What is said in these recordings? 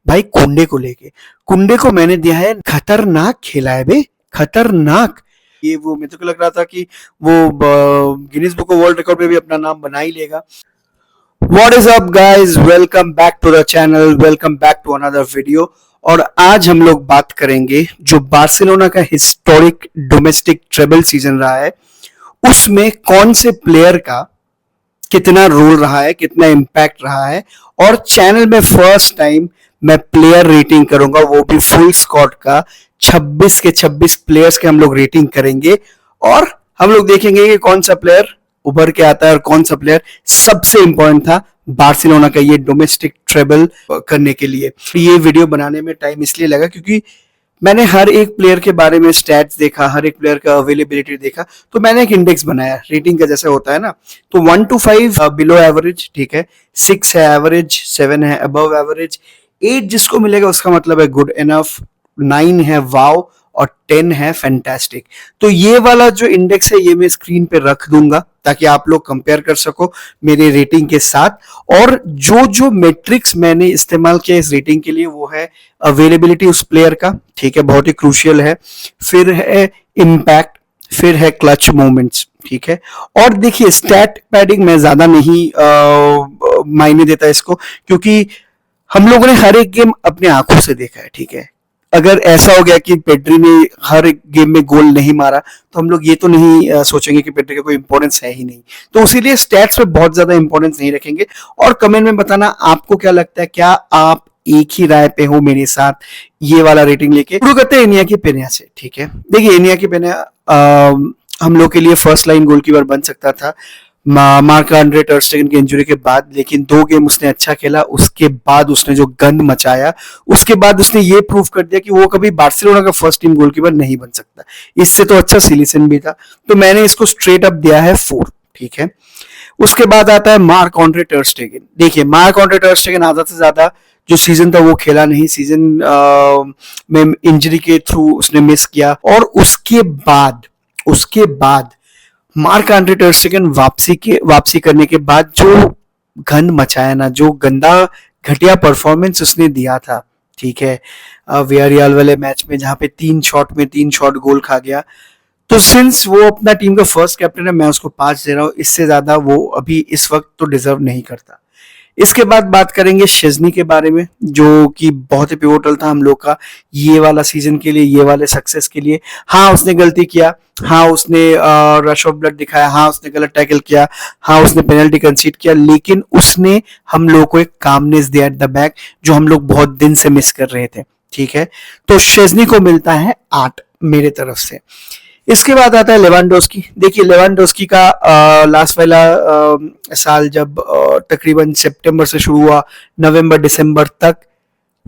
भाई कुंडे को लेके। कुंडे को मैंने दिया है खतरनाक खेला है बे, खतरनाक। ये वो मेरे को लग रहा था कि वो Guinness book of world record में भी अपना नाम बना ही लेगा। What is up guys, welcome back to the channel, welcome back to another video। और आज हम लोग बात करेंगे जो बार्सिलोना का हिस्टोरिक डोमेस्टिक ट्रेबल सीजन रहा है उसमें कौन से प्लेयर का कितना रोल रहा है, कितना इम्पैक्ट रहा है। और चैनल में फर्स्ट टाइम मैं प्लेयर रेटिंग करूंगा, वो भी फुल स्क्वाड का। 26 के 26 प्लेयर्स के हम लोग रेटिंग करेंगे और हम लोग देखेंगे कि कौन सा प्लेयर उभर के आता है और कौन सा प्लेयर सबसे इंपॉर्टेंट था बार्सिलोना का ये डोमेस्टिक ट्रेबल करने के लिए। ये वीडियो बनाने में टाइम इसलिए लगा क्योंकि मैंने हर एक प्लेयर के बारे में स्टैट्स देखा, हर एक प्लेयर का अवेलेबिलिटी देखा, तो मैंने एक इंडेक्स बनाया रेटिंग का जैसे होता है ना। तो 1 to 5 बिलो एवरेज, ठीक है, 6 है एवरेज, 7 है अबव एवरेज, 8 जिसको मिलेगा उसका मतलब है गुड इनफ, 9 है वाव और 10 है फैंटास्टिक। तो ये वाला जो इंडेक्स है ये मैं स्क्रीन पे रख दूंगा ताकि आप लोग कंपेयर कर सको मेरे रेटिंग के साथ। और जो जो मैट्रिक्स मैंने इस्तेमाल किया इस रेटिंग के लिए वो है अवेलेबिलिटी उस प्लेयर का, ठीक है, बहुत ही क्रूशियल है। फिर है इम्पैक्ट, फिर है क्लच मोमेंट्स, ठीक है। और देखिए स्टैट पैडिंग मैं ज्यादा नहीं मायने देता इसको, क्योंकि हम लोगों ने हर एक गेम अपने आंखों से देखा है, ठीक है। अगर ऐसा हो गया कि पेड्री ने हर एक गेम में गोल नहीं मारा तो हम लोग ये तो नहीं सोचेंगे कि पेड्री का कोई इंपॉर्टेंस है ही नहीं, तो इसीलिए स्टैट्स पे बहुत ज्यादा इंपॉर्टेंस नहीं रखेंगे। और कमेंट में बताना आपको क्या लगता है, क्या आप एक ही राय पे हो मेरे साथ ये वाला रेटिंग लेके। शुरू करते हैं एनिया की पेन्या से, ठीक है। देखिए एनिया की पेन्या हम लोग के लिए फर्स्ट लाइन गोलकीपर बन सकता था मार्क आंद्रे ter स्टेगन की इंजरी के बाद, लेकिन 2 गेम उसने अच्छा खेला, उसके बाद उसने जो गंद मचाया, उसके बाद उसने ये प्रूव कर दिया कि वो कभी बार्सिलोना का फर्स्ट टीम गोलकीपर नहीं बन सकता। इससे तो अच्छा सिलिसन भी था, तो मैंने इसको स्ट्रेट अप दिया है 4, ठीक है। उसके बाद आता है मार्क आंद्रे ter स्टेगन। देखिए मार्क आंद्रे ter स्टेगन आधा से ज्यादा जो सीजन था वो खेला नहीं, सीजन में इंजरी के थ्रू उसने मिस किया। और उसके बाद मार्क आंद्रे ter स्टेगन वापसी करने के बाद जो गंद मचाया ना, जो गंदा घटिया परफॉर्मेंस उसने दिया था, ठीक है, वियारियल वाले मैच में जहां पे 3 शॉट गोल खा गया। तो सिंस वो अपना टीम का फर्स्ट कैप्टन है, मैं उसको 5 दे रहा हूँ। इससे ज्यादा वो अभी इस वक्त तो डिजर्व नहीं करता। इसके बाद बात करेंगे शेज़नी के बारे में, जो कि बहुत ही पिवोटल था हम लोग का ये वाला सीजन के लिए, ये वाले सक्सेस के लिए। हाँ उसने गलती किया, हाँ उसने रश ऑफ ब्लड दिखाया, हाँ उसने गलत टैकल किया, हाँ उसने पेनल्टी कंसीड किया, लेकिन उसने हम लोग को एक कामनेस दिया एट द बैक जो हम लोग बहुत दिन से मिस कर रहे थे, ठीक है। तो शेज़नी को मिलता है 8 मेरे तरफ से। इसके बाद आता है लेवांडोस्की। देखिए लेवांडोस्की का लास्ट वाला साल जब तकरीबन सितंबर से शुरू हुआ, नवंबर दिसंबर तक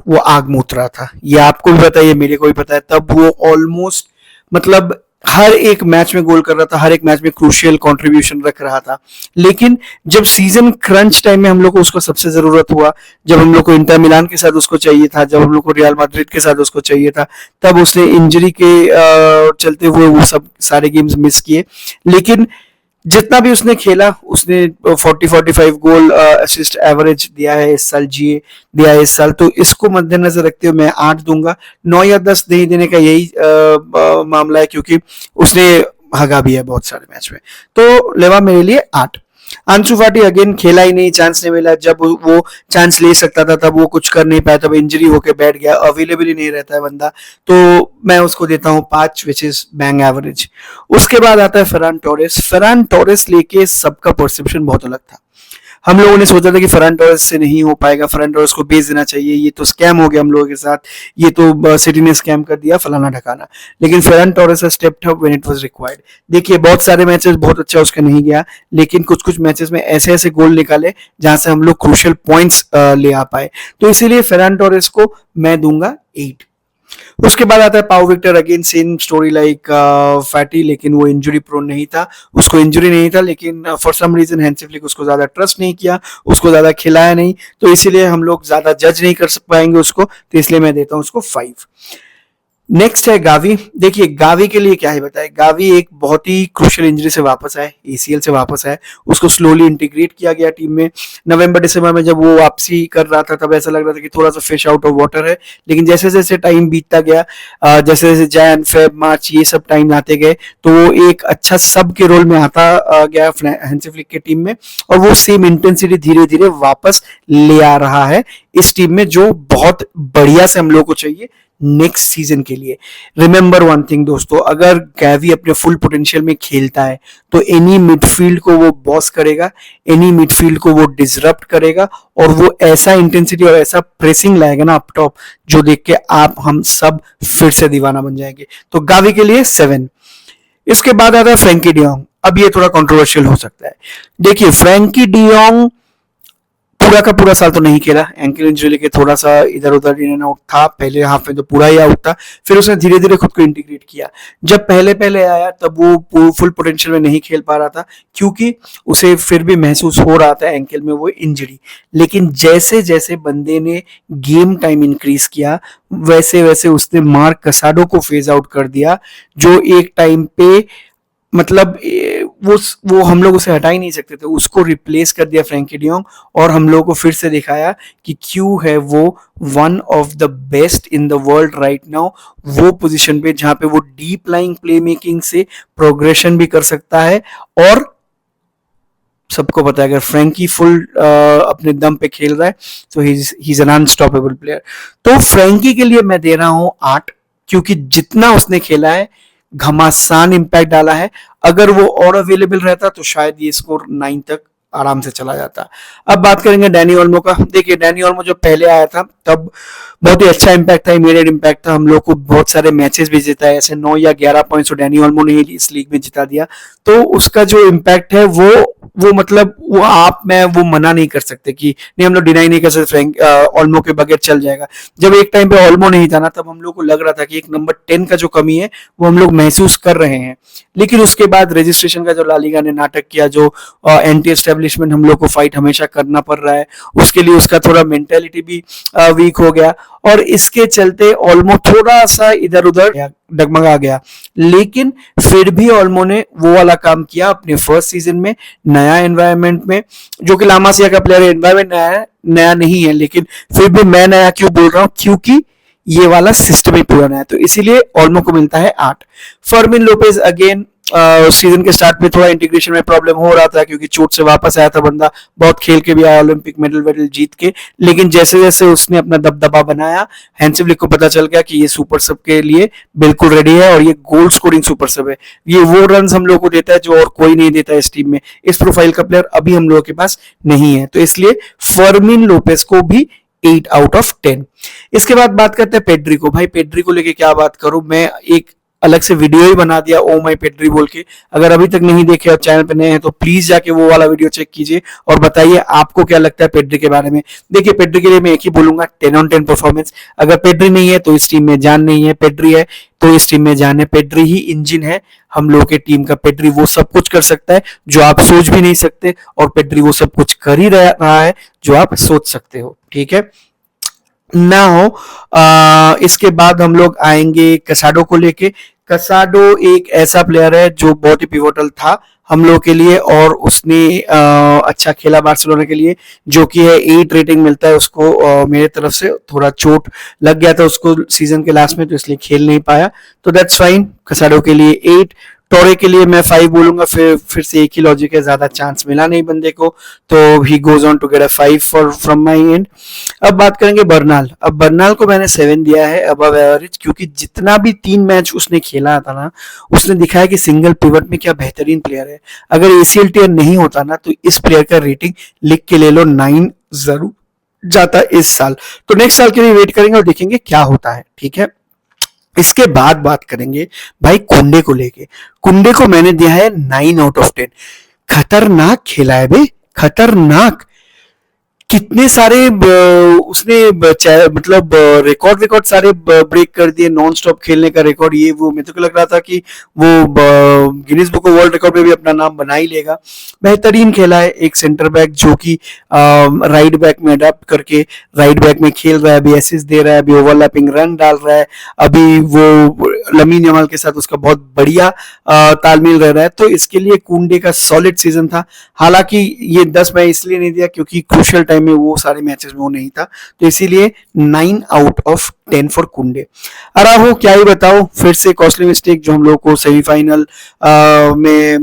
वो आग मूत रहा था। ये आपको भी पता है, ये मेरे को भी पता है। तब वो ऑलमोस्ट मतलब हर एक मैच में गोल कर रहा था, हर एक मैच में क्रूशियल कंट्रीब्यूशन रख रहा था। लेकिन जब सीजन क्रंच टाइम में हम लोग को उसको सबसे जरूरत हुआ, जब हम लोग को इंटर मिलान के साथ उसको चाहिए था, जब हम लोग को रियल मैड्रिड के साथ उसको चाहिए था, तब उसने इंजरी के चलते हुए वो सब सारे गेम्स मिस किए। लेकिन जितना भी उसने खेला उसने 40-45 गोल असिस्ट एवरेज दिया है इस साल, जीए दिया है इस साल। तो इसको मद्देनजर रखते हुए मैं 8 दूंगा। 9 या 10 नहीं देने का यही मामला है, क्योंकि उसने हगा भी है बहुत सारे मैच में। तो लेवा मेरे लिए 8। अंसु फाटी अगेन खेला ही नहीं, चांस नहीं मिला। जब वो चांस ले सकता था तब वो कुछ कर नहीं पाया, तब इंजरी होके बैठ गया, अवेलेबल ही नहीं रहता है बंदा, तो मैं उसको देता हूँ 5 विच इज बैंग एवरेज। उसके बाद आता है फरान टोरेस। फरान टोरेस लेके सबका परसेप्शन बहुत अलग था। हम लोगों ने सोचा था कि फरान टोरेस से नहीं हो पाएगा, फरान टोरेस को बेच देना चाहिए, ये तो स्कैम हो गया हम लोगों के साथ, ये तो सिटी ने स्कैम कर दिया, फलाना ढकाना। लेकिन Ferran Torres stepped up when it was required. देखिए बहुत सारे मैचेस बहुत अच्छा उसका नहीं गया, लेकिन कुछ कुछ मैचेस में ऐसे ऐसे गोल निकाले जहां से हम लोग क्रूशियल पॉइंट्स ले आ पाए। तो इसीलिए फरान टोरेस को मैं दूंगा 8। उसके बाद आता है Pau Victor. Again same story like Fati, लेकिन वो इंजरी प्रोन नहीं था, उसको इंजरी नहीं था, लेकिन for some reason Hansi Flick उसको ज्यादा ट्रस्ट नहीं किया, उसको ज्यादा खिलाया नहीं, तो इसीलिए हम लोग ज्यादा जज नहीं कर पाएंगे उसको, तो इसलिए मैं देता हूं उसको 5। नेक्स्ट है गावी। देखिए गावी के लिए क्या है बताए, गावी एक बहुत ही क्रूशियल इंजरी से वापस आए, एसीएल से वापस आए, उसको स्लोली इंटीग्रेट किया गया टीम में। नवंबर दिसंबर में जब वो वापसी कर रहा था तब ऐसा लग रहा था कि थोड़ा सा फिश आउट ऑफ वाटर है, लेकिन जैसे जैसे टाइम बीतता गया, जैसे जैसे जैन फेब मार्च ये सब टाइम आते गए, तो वो एक अच्छा सब के रोल में आता गया हैंसी फ्लिक की टीम में, और वो सेम इंटेंसिटी धीरे धीरे वापस ले आ रहा है इस टीम में, जो बहुत बढ़िया से हम लोग को चाहिए नेक्स्ट सीजन के लिए। रिमेंबर वन थिंग दोस्तों, अगर गैवी अपने फुल पोटेंशियल में खेलता है तो एनी मिडफील्ड को वो बॉस करेगा, एनी मिडफील्ड को वो डिसरप्ट करेगा, और वो ऐसा इंटेंसिटी और ऐसा प्रेसिंग लाएगा ना अप टॉप, जो देख के आप हम सब फिर से दीवाना बन जाएंगे। तो गावी के लिए 7। इसके बाद आता है फ्रैंकी डियोंग। अब ये थोड़ा कंट्रोवर्शियल हो सकता है। देखिए फ्रैंकी डियोंग पूरा का पूरा साल तो नहीं खेला, एंकल इंजरी लेके थोड़ा सा इधर उधर इन एंड आउट था, पहले हाफ में तो पूरा ही आउट था, फिर उसने धीरे धीरे खुद को इंटीग्रेट किया। जब पहले पहले आया तब वो फुल पोटेंशियल में नहीं खेल पा रहा था, क्योंकि उसे फिर भी महसूस हो रहा था एंकल में वो इंजरी। लेकिन जैसे जैसे बंदे ने गेम टाइम इंक्रीज किया, वैसे वैसे उसने मार्क कसाडो को फेज आउट कर दिया, जो एक टाइम पे मतलब वो हम लोग उसे हटा ही नहीं सकते थे, उसको रिप्लेस कर दिया फ्रैंकी डियोंग, और हम लोग को फिर से दिखाया कि क्यों है वो one of the best in the world right now, वो पोजीशन पे जहां पे वो डीप लाइंग प्ले मेकिंग से प्रोग्रेशन भी कर सकता है। और सबको पता है अगर फ्रैंकी फुल अपने दम पे खेल रहा है तो he is an unstoppable player. तो फ्रैंकी के लिए मैं दे रहा हूं 8, क्योंकि जितना उसने खेला है घमासान इंपैक्ट डाला है। अगर वो और अवेलेबल रहता तो शायद ये स्कोर 9 तक आराम से चला जाता। अब बात करेंगे डैनी ओल्मो का। देखिए डैनी ओल्मो जब पहले आया था तब बहुत ही अच्छा इंपैक्ट था, इमीडिएट इंपैक्ट था, हम लोग को बहुत सारे मैचेस भी जिताए, ऐसे 9 या 11 पॉइंट्स डैनी ओल्मो ने इस लीग में जिता दिया। तो उसका जो इम्पैक्ट है वो मतलब वो आप मैं वो मना नहीं कर सकते कि नहीं, हम लोग डिनाई नहीं कर सकते फ्रैंक ओल्मो के बगैर चल जाएगा। जब एक टाइम पे ओल्मो नहीं था ना, तब हम लोग को लग रहा था कि एक नंबर 10 का जो कमी है वो हम लोग महसूस कर रहे हैं। लेकिन उसके बाद रजिस्ट्रेशन का जो लालिगा ने नाटक किया, जो एंटी एस्टेब्लिशमेंट हम लोग को फाइट हमेशा करना पड़ रहा है, उसके लिए उसका थोड़ा मेंटेलिटी भी वीक हो गया, और इसके चलते ओल्मो थोड़ा सा इधर उधर डगमगा गया। लेकिन फिर भी ओल्मो ने वो वाला काम किया अपने फर्स्ट सीजन में, नया एनवायरनमेंट में, जो कि लामासिया का प्लेयर एनवायरनमेंट नया नहीं है, लेकिन फिर भी मैं नया क्यों बोल रहा हूं, क्योंकि ये वाला सिस्टम ही पुराना है, तो इसीलिए ओल्मो को मिलता है 8। फर्मिन लोपेज अगेन सीजन के स्टार्ट में थोड़ा इंटीग्रेशन में प्रॉब्लम हो रहा था, क्योंकि चोट से वापस आया था बंदा, बहुत खेल के भी आया, ओलंपिक मेडल वेडल जीत के, लेकिन जैसे जैसे उसने अपना दबदबा बनाया, हैंसी फ्लिक को पता चल गया कि ये सुपर सब के लिए बिल्कुल रेडी है, और ये गोल स्कोरिंग सुपर सब है, ये वो रन हम लोग को देता है जो और कोई नहीं देता इस टीम में। इस प्रोफाइल का प्लेयर अभी हम लोगों के पास नहीं है, तो इसलिए फर्मिन लोपेज को भी 8 आउट ऑफ 10। इसके बाद बात करते हैं पेड्री को। भाई पेड्री को लेके क्या बात करूं, मैं एक अलग से वीडियो ही बना दिया ओ माई पेड्री बोल के। अगर अभी तक नहीं देखे और चैनल पे नए हैं तो प्लीज जाके वो वाला वीडियो चेक कीजिए और बताइए आपको क्या लगता है पेड्री के बारे में। देखिए पेड्री के लिए मैं एक ही बोलूंगा, 10 on 10 परफॉर्मेंस। अगर पेड्री नहीं है तो इस टीम में जान नहीं है, पेड्री है तो इस टीम में जान है। पेड्री ही इंजन है हम लोग के टीम का। पेड्री वो सब कुछ कर सकता है जो आप सोच भी नहीं सकते, और पेड्री वो सब कुछ कर ही रहा है जो आप सोच सकते हो। ठीक है ना हो। इसके बाद हम लोग आएंगे कसाडो को लेके। कसाडो एक ऐसा प्लेयर है जो बहुत ही पिवोटल था हम लोग के लिए, और उसने अच्छा खेला बार्सिलोना के लिए, जो कि है 8 रेटिंग मिलता है उसको। मेरे तरफ से थोड़ा चोट लग गया था उसको सीजन के लास्ट में, तो इसलिए खेल नहीं पाया, तो दैट्स फाइन। कसाडो के लिए 8। टोरे के लिए मैं 5 बोलूंगा, फिर से एक ही लॉजिक है, ज्यादा चांस मिला नहीं बंदे को, तो ही goes on to get a 5 from my end. अब बात करेंगे बर्नाल। अब बर्नाल को मैंने 7 दिया है अबव एवरेज, क्योंकि जितना भी 3 मैच उसने खेला था ना, उसने दिखाया कि सिंगल पिवट में क्या बेहतरीन प्लेयर है। अगर एसीएल टीयर नहीं होता ना तो इस प्लेयर का रेटिंग लिख के ले लो 9 जरूर जाता इस साल। तो नेक्स्ट साल के लिए वेट करेंगे और देखेंगे क्या होता है। ठीक है, इसके बाद बात करेंगे भाई कुंडे को लेके। कुंडे को मैंने दिया है 9 आउट ऑफ 10। खतरनाक खेला है बे, खतरनाक। कितने सारे उसने मतलब रिकॉर्ड सारे ब्रेक कर दिए, नॉन स्टॉप खेलने का रिकॉर्ड, ये वो मेरे को लग रहा था कि वो Guinness book of world record में भी अपना नाम बना ही लेगा। बेहतरीन खेला है एक सेंटर बैक जो कि राइट बैक में अडेप्ट करके राइट बैक में खेल रहा है, अभी असिस्ट दे रहा है, अभी ओवरलैपिंग रन डाल रहा है, अभी वो लमीन यमाल के साथ उसका बहुत बढ़िया तालमेल रह रहा है। तो इसके लिए कुंडे का सॉलिड सीजन था। हालांकि ये 10 मैं इसलिए नहीं दिया क्योंकि क्रूशियल टाइम में वो सारे मैचेस में वो नहीं था, तो इसीलिए 9/10 फॉर कुंडे। अराहो क्या ही बताओ, फिर से कॉस्टली मिस्टेक जो हम लोग को सेमीफाइनल में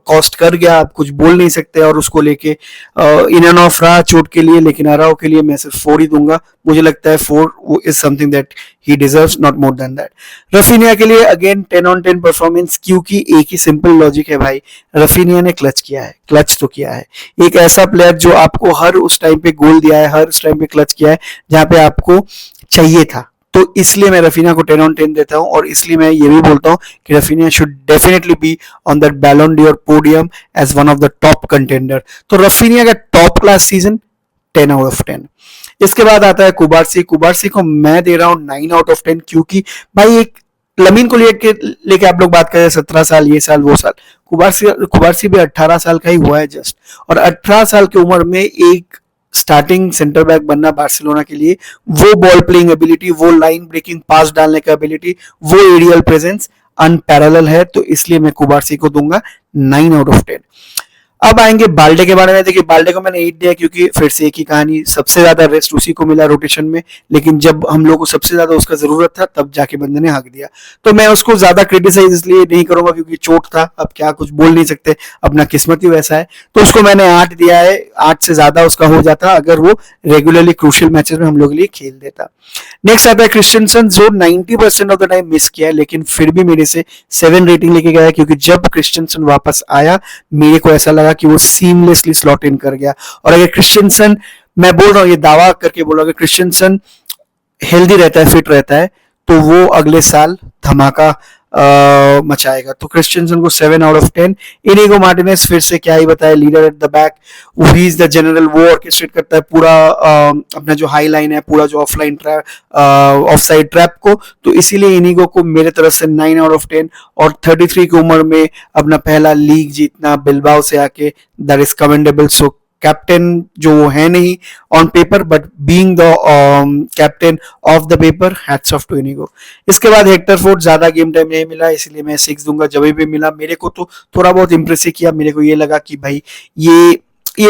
कॉस्ट कर गया, आप कुछ बोल नहीं सकते। और उसको लेके इन एंड ऑफ रहा चोट के लिए, लेकिन अराहो के लिए मैं सिर्फ 4 ही दूंगा। मुझे लगता है 4 is something that he deserves, not more than that. Raphinha के लिए अगेन 10/10 परफॉर्मेंस, क्योंकि एक ही सिंपल लॉजिक है भाई, रफीनिया ने क्लच किया है, क्लच तो किया है। एक ऐसा प्लेयर जो आपको हर उस टाइम पे गोल दिया है, हर उस टाइम पे क्लच किया है जहां पे आपको चाहिए था। तो इसलिए मैं रफीनिया को 10/10 देता हूं, और इसलिए मैं ये भी बोलता हूं कि Raphinha should definitely be on that Ballon d'Or podium as one of the top contender. तो रफीनिया का टॉप क्लास सीजन 10/10। इसके बाद आता है कुबारसी। कुबारसी को मैं दे रहा हूं 9/10, क्योंकि भाई एक लमीन को लेके आप लोग बात करें 17 साल, ये साल वो साल, कुबारसी भी 18 साल का ही हुआ है जस्ट। और 18 साल की उम्र में एक स्टार्टिंग सेंटर बैक बनना बार्सिलोना के लिए, वो बॉल प्लेइंग एबिलिटी, वो लाइन ब्रेकिंग पास डालने का एबिलिटी, वो एरियल प्रेजेंस अनपैरेलल है। तो इसलिए मैं कुबारसी को दूंगा 9/10। अब आएंगे बाल्डे के बारे में। देखिए बाल्डे को मैंने 8 दिया क्योंकि फिर से एक ही कहानी, सबसे ज्यादा रेस्ट उसी को मिला रोटेशन में, लेकिन जब हम लोग को सबसे ज्यादा उसका जरूरत था तब जाके बंदे ने हक दिया। तो मैं उसको ज्यादा क्रिटिसाइज इसलिए नहीं करूंगा क्योंकि चोट था, अब क्या कुछ बोल नहीं सकते, अपना किस्मत ही वैसा है। तो उसको मैंने 8 दिया है। 8 से ज्यादा उसका हो जाता अगर वो रेगुलरली क्रूशियल मैचेस में हम लोग के लिए खेल देता। नेक्स्ट आता है क्रिस्टियनसन, जो 90% ऑफ द टाइम मिस किया है, लेकिन फिर भी मेरे से 7 रेटिंग लेके गया, क्योंकि जब क्रिस्टियनसन वापस आया मेरे को ऐसा लगा कि वो सीमलेसली स्लॉट इन कर गया। और अगर क्रिस्टियनसन, मैं बोल रहा हूँ ये दावा करके बोल रहा हूँ, अगर क्रिस्टियनसन हेल्दी रहता है, फिट रहता है, तो वो अगले साल धमाका मचाएगा। तो क्रिस्टियनसन को 7/10। इनिगो मार्टिनेज फिर से क्या ही बताया, leader at the back, he is the general, वो ऑर्केस्ट्रेट करता है पूरा अपना जो हाई लाइन है, पूरा जो offline trap, of side trap को। तो इसीलिए इनिगो को मेरे तरफ से 9/10। और 33 की उम्र में अपना पहला लीग जीतना बिलबाओ से आके, that is commendable. So captain जो वो है नहीं on paper, but being the captain of the paper, hats off to Inigo. इसके बाद हेक्टर फोर्ड, ज्यादा गेम टाइम नहीं मिला, इसलिए मैं 6 दूंगा। जब भी मिला मेरे को तो थोड़ा बहुत इंप्रेसिव किया, मेरे को ये लगा कि भाई ये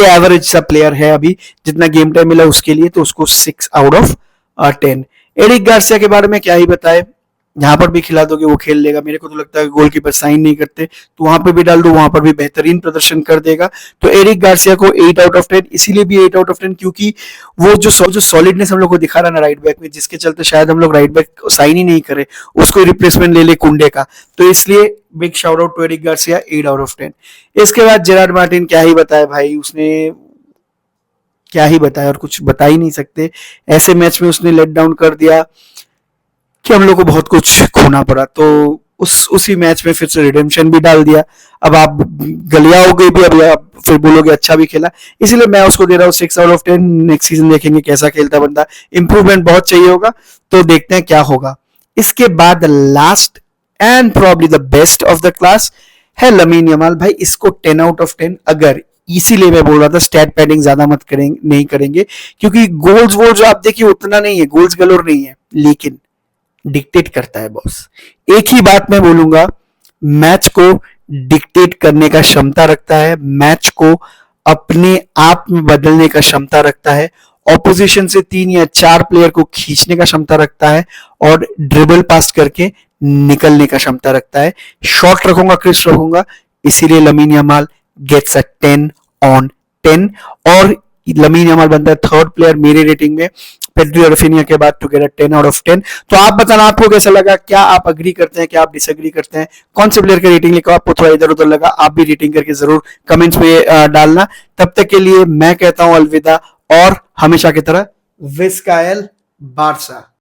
एवरेज सा प्लेयर है, अभी जितना गेम टाइम मिला उसके लिए, तो उसको 6/10। एरिक गार्सिया के बारे में क्या ही बताए, जहां पर भी खिला दोगे वो खेल लेगा। मेरे को तो लगता है गोलकीपर साइन नहीं करते, तो वहां पे भी डाल दो, वहां पर भी बेहतरीन प्रदर्शन कर देगा। तो एरिक गार्सिया को 8/10, इसीलिए भी 8/10 क्योंकि वो जो सॉलिडनेस हम लोग को दिखा रहा है ना राइट बैक में, जिसके चलते शायद हम लोग राइट बैक साइन ही नहीं करे, उसको रिप्लेसमेंट ले ले कुंडे का। तो इसलिए big shout out to Eric Garcia, 8/10। इसके बाद जेरार्ड मार्टिन, क्या ही बताया भाई, उसने क्या ही बताया, और कुछ बता ही नहीं सकते। ऐसे मैच में उसने लेट डाउन कर दिया कि हम लोग को बहुत कुछ खोना पड़ा। तो उसी मैच में फिर से रिडेम्पशन भी डाल दिया। अब आप गलियाओगे भी, अब आप फिर बोलोगे अच्छा भी खेला, इसीलिए मैं उसको दे रहा हूँ 6/10। नेक्स्ट सीजन देखेंगे कैसा खेलता बंदा, इंप्रूवमेंट बहुत चाहिए होगा, तो देखते हैं क्या होगा। इसके बाद last and probably the best of the class है लमीन यमाल। भाई इसको 10/10। अगर इसीलिए मैं बोल रहा था स्टैट पैडिंग ज्यादा मत करेंगे, नहीं करेंगे, क्योंकि गोल्स वो जो आप देखिए उतना नहीं है, गोल्स गलोर नहीं है, लेकिन डिक्टेट करता है बॉस। एक ही बात मैं बोलूंगा, मैच को डिक्टेट करने का क्षमता रखता है, मैच को अपने आप में बदलने का क्षमता रखता है, ऑपोजिशन से 3 या 4 प्लेयर को खींचने का क्षमता रखता है, और ड्रिबल पास करके निकलने का क्षमता रखता है। शॉट रखूंगा, क्रिस्प रखूंगा, इसीलिए लमीन यमाल गेट्स अ 10/10। और लमीन यमाल बनता है 3rd प्लेयर मेरे रेटिंग में, पेड्रो रफीनिया के बाद, टू गेट 10/10। तो आप बताना आपको कैसा लगा, क्या आप अग्री करते हैं, क्या आप डिसएग्री करते हैं, कौन से प्लेयर का रेटिंग लेकर आपको थोड़ा इधर उधर लगा, आप भी रेटिंग करके जरूर कमेंट्स में डालना। तब तक के लिए मैं कहता हूं अलविदा, और हमेशा की तरह विस्कायल बारसा।